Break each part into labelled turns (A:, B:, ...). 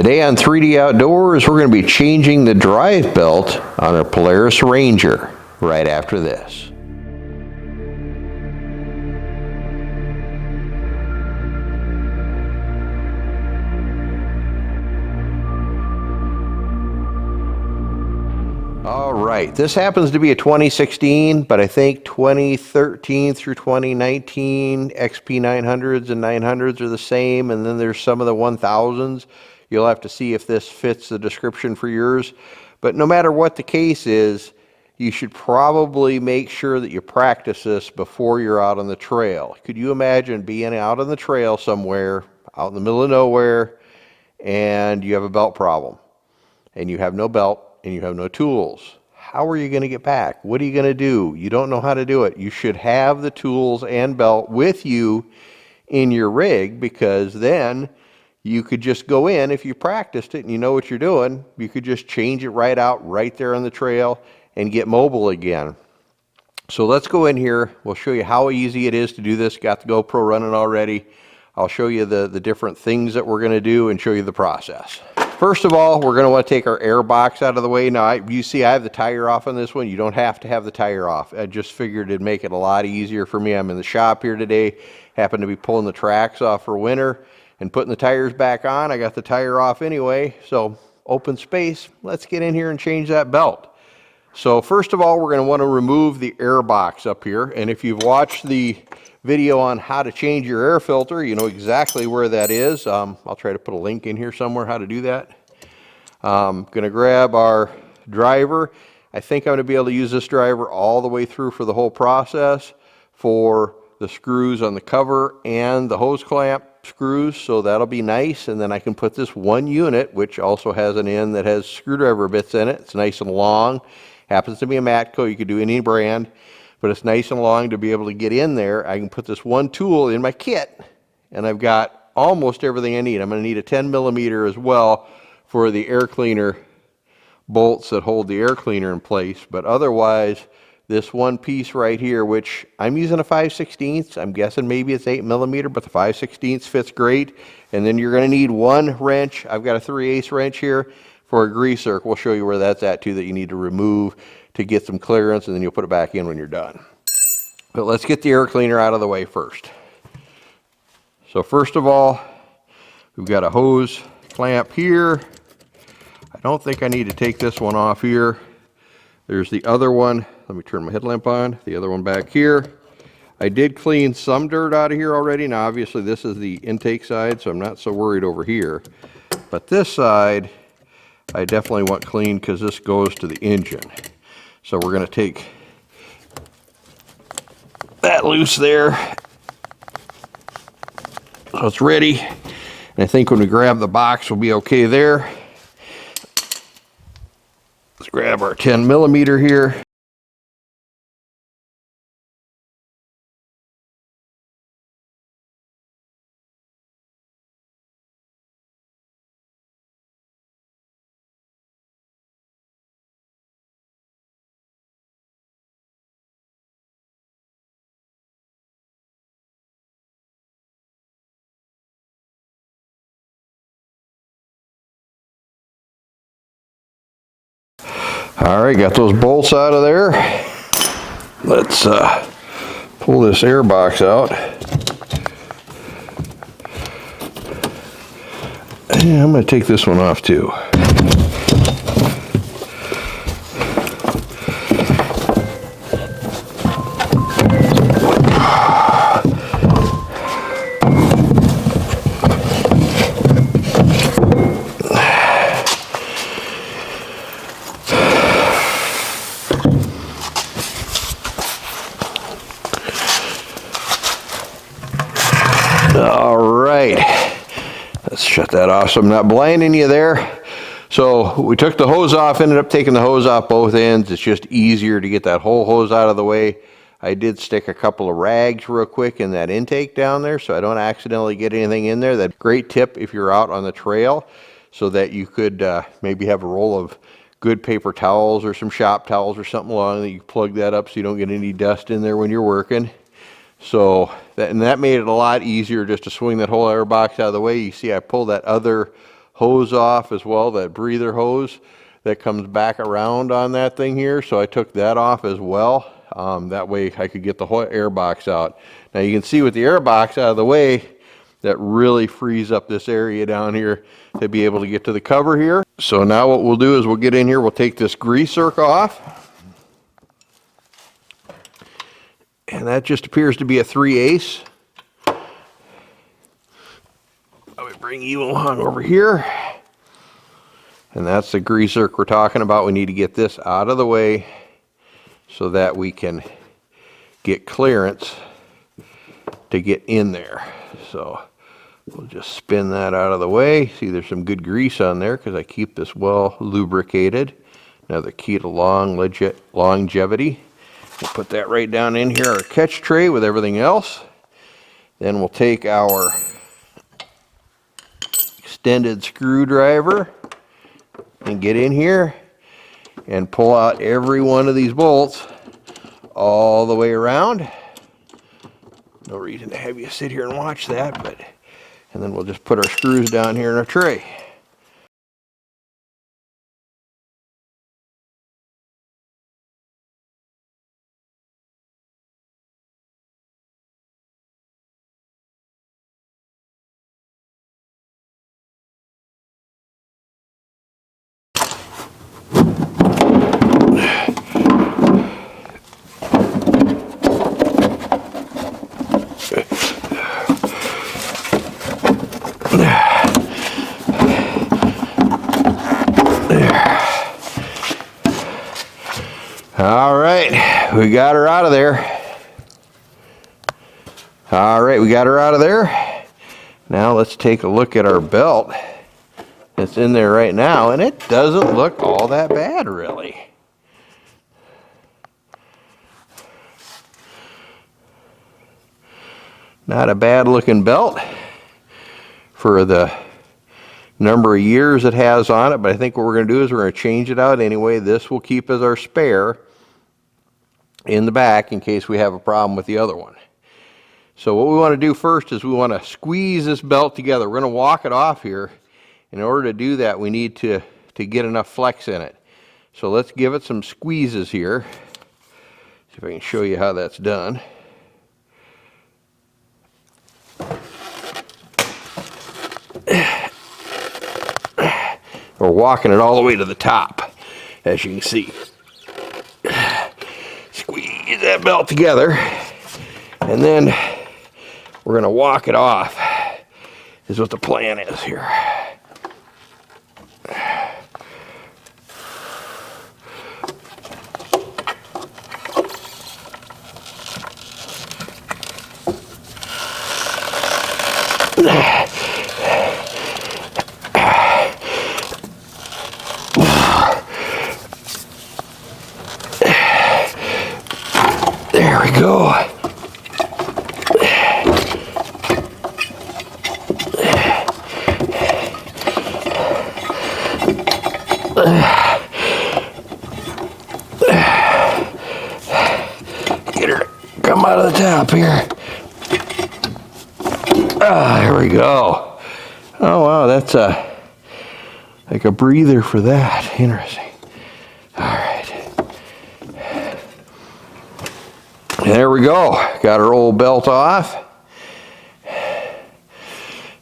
A: Today on 3D Outdoors, we're going to be changing the drive belt on a Polaris Ranger right after this. All right, this happens to be a 2016, but I think 2013 through 2019 XP 900s and 900s are the same, and then there's some of the 1000s. You'll have to see if this fits the description for yours. But no matter what the case is, you should probably make sure that you practice this before you're out on the trail. Could you imagine being out on the trail somewhere, out in the middle of nowhere, and you have a belt problem, and you have no belt, and you have no tools? How are you going to get back? What are you going to do? You don't know how to do it. You should have the tools and belt with you in your rig, because then you could just go in, if you practiced it and you know what you're doing, you could just change it right out right there on the trail and get mobile again. So let's go in here. We'll show you how easy it is to do this. Got the GoPro running already. I'll show you the different things that we're going to do and show you the process. First of all, we're going to want to take our air box out of the way. Now, you see I have the tire off on this one. You don't have to have the tire off. I just figured it'd make it a lot easier for me. I'm in the shop here today. Happen to be pulling the tracks off for winter and putting the tires back on. I got the tire off anyway, so open space. Let's get in here and change that belt. So first of all, we're going to want to remove the air box up here. And if you've watched the video on how to change your air filter, you know exactly where that is. I'll try to put a link in here somewhere how to do that. Going to grab our driver. I think I'm going to be able to use this driver all the way through for the whole process for the screws on the cover and the hose clamp screws, so that'll be nice. And then I can put this one unit, which also has an end that has screwdriver bits in it. It's nice and long. Happens to be a Matco. You could do any brand, but it's nice and long to be able to get in there. I can put this one tool in my kit, and I've got almost everything I need. I'm going to need a 10 millimeter as well for the air cleaner bolts that hold the air cleaner in place. But otherwise, this one piece right here, which I'm using a 5/16, I'm guessing maybe it's 8 millimeter, but the 5/16 fits great. And then you're going to need one wrench. I've got a 3/8 wrench here for a greaser. We'll show you where that's at too, that you need to remove to get some clearance, and then you'll put it back in when you're done. But let's get the air cleaner out of the way first. So first of all, we've got a hose clamp here. I don't think I need to take this one off here. There's the other one. Let me turn my headlamp on. The other one back here. I did clean some dirt out of here already. Now obviously this is the intake side, so I'm not so worried over here. But this side, I definitely want clean because this goes to the engine. So we're going to take that loose there. So it's ready. And I think when we grab the box, we'll be okay there. Let's grab our 10 millimeter here. All right, got those bolts out of there. Let's pull this air box out. And I'm going to take this one off too. All right, let's shut that off so I'm not blinding you there. So we took the hose off, ended up taking the hose off both ends. It's just easier to get that whole hose out of the way. I did stick a couple of rags real quick in that intake down there so I don't accidentally get anything in there. That's a great tip if you're out on the trail, so that you could maybe have a roll of good paper towels or some shop towels or something along that you plug that up so you don't get any dust in there when you're working. So that made it a lot easier just to swing that whole air box out of the way. You see I pulled that other hose off as well, that breather hose that comes back around on that thing here. So I took that off as well. That way I could get the whole air box out. Now you can see with the air box out of the way, that really frees up this area down here to be able to get to the cover here. So now what we'll do is we'll get in here, we'll take this grease zerk off. And that just appears to be a 3/8. Let me bring you along over here. And that's the grease zerk we're talking about. We need to get this out of the way so that we can get clearance to get in there. So we'll just spin that out of the way. See, there's some good grease on there because I keep this well lubricated. Another key to longevity. We'll put that right down in here, our catch tray with everything else. Then we'll take our extended screwdriver and get in here and pull out every one of these bolts all the way around. No reason to have you sit here and watch that, but and then we'll just put our screws down here in our tray. All right, we got her out of there. All right, we got her out of there. Now let's take a look at our belt that's in there right now, and it doesn't look all that bad, really. Not a bad looking belt for the number of years it has on it, but I think what we're going to do is we're going to change it out anyway. This will keep as our spare in the back in case we have a problem with the other one. So what we want to do first is we want to squeeze this belt together. We're going to walk it off here. In order to do that, we need to get enough flex in it. So let's give it some squeezes here. See if I can show you how that's done. We're walking it all the way to the top, as you can see. Squeeze that belt together, and then we're going to walk it off, is what the plan is here. There we go. Get her to come out of the top here. Ah, there we go. Oh wow, that's like a breather for that. Interesting. All right. There we go. Got our old belt off.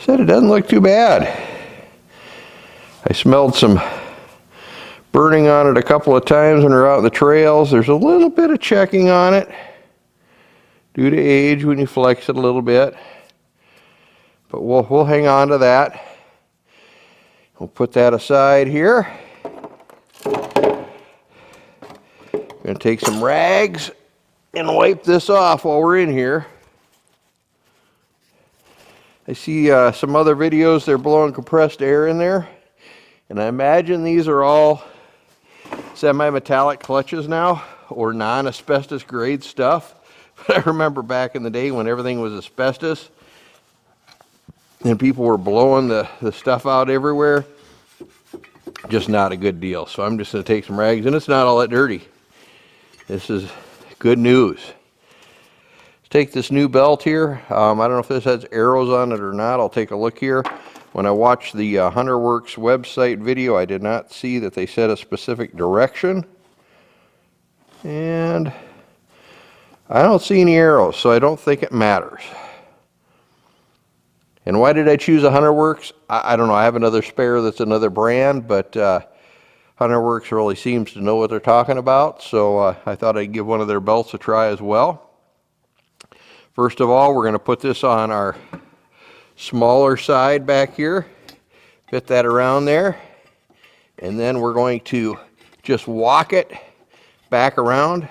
A: Said it doesn't look too bad. I smelled some burning on it a couple of times when we were out in the trails. There's a little bit of checking on it due to age when you flex it a little bit. But we'll hang on to that. We'll put that aside here. Going to take some rags and wipe this off while we're in here. I see some other videos, they're blowing compressed air in there. And I imagine these are all semi-metallic clutches now, or non-asbestos grade stuff. But I remember back in the day when everything was asbestos and people were blowing the stuff out everywhere. Just not a good deal. So I'm just going to take some rags, and it's not all that dirty. This is good news. Let's take this new belt here. I don't know if this has arrows on it or not. I'll take a look here. When I watched the Hunterworks website video, I did not see that they said a specific direction. And I don't see any arrows, so I don't think it matters. And why did I choose a Hunterworks? I don't know. I have another spare that's another brand, but Hunterworks really seems to know what they're talking about, so I thought I'd give one of their belts a try as well. First of all, we're going to put this on our smaller side back here, fit that around there, and then we're going to just walk it back around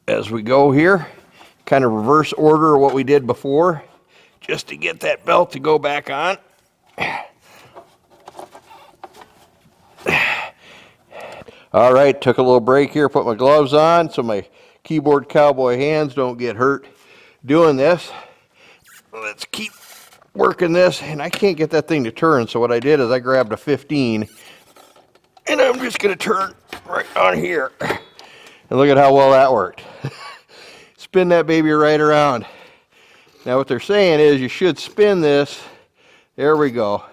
A: as we go here, kind of reverse order of what we did before, just to get that belt to go back on. All right, took a little break here, put my gloves on so my keyboard cowboy hands don't get hurt doing this. Let's keep working this, and I can't get that thing to turn, so what I did is I grabbed a 15, and I'm just going to turn right on here. And look at how well that worked. Spin that baby right around. Now what they're saying is you should spin this. There we go.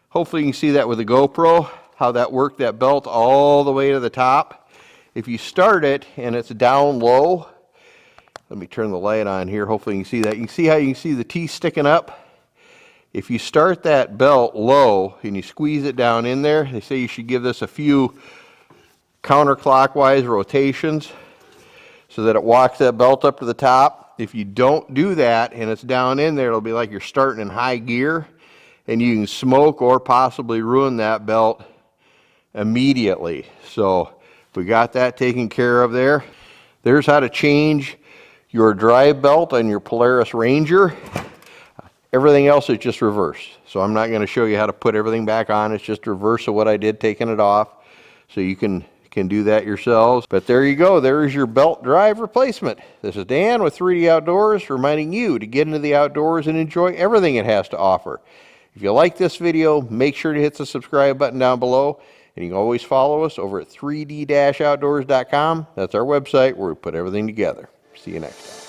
A: Hopefully you can see that with the GoPro, how that worked that belt all the way to the top. If you start it and it's down low, let me turn the light on here. Hopefully you can see that. You can see how you can see the teeth sticking up. If you start that belt low and you squeeze it down in there, they say you should give this a few counterclockwise rotations so that it walks that belt up to the top. If you don't do that and it's down in there, it'll be like you're starting in high gear, and you can smoke or possibly ruin that belt immediately. So we got that taken care of there. There's how to change your drive belt on your Polaris Ranger. Everything else is just reverse. So I'm not going to show you how to put everything back on. It's just reverse of what I did taking it off. So you can do that yourselves. But there you go. There is your belt drive replacement. This is Dan with 3D Outdoors, reminding you to get into the outdoors and enjoy everything it has to offer. If you like this video, make sure to hit the subscribe button down below. And you can always follow us over at 3d-outdoors.com. That's our website where we put everything together. See you next time.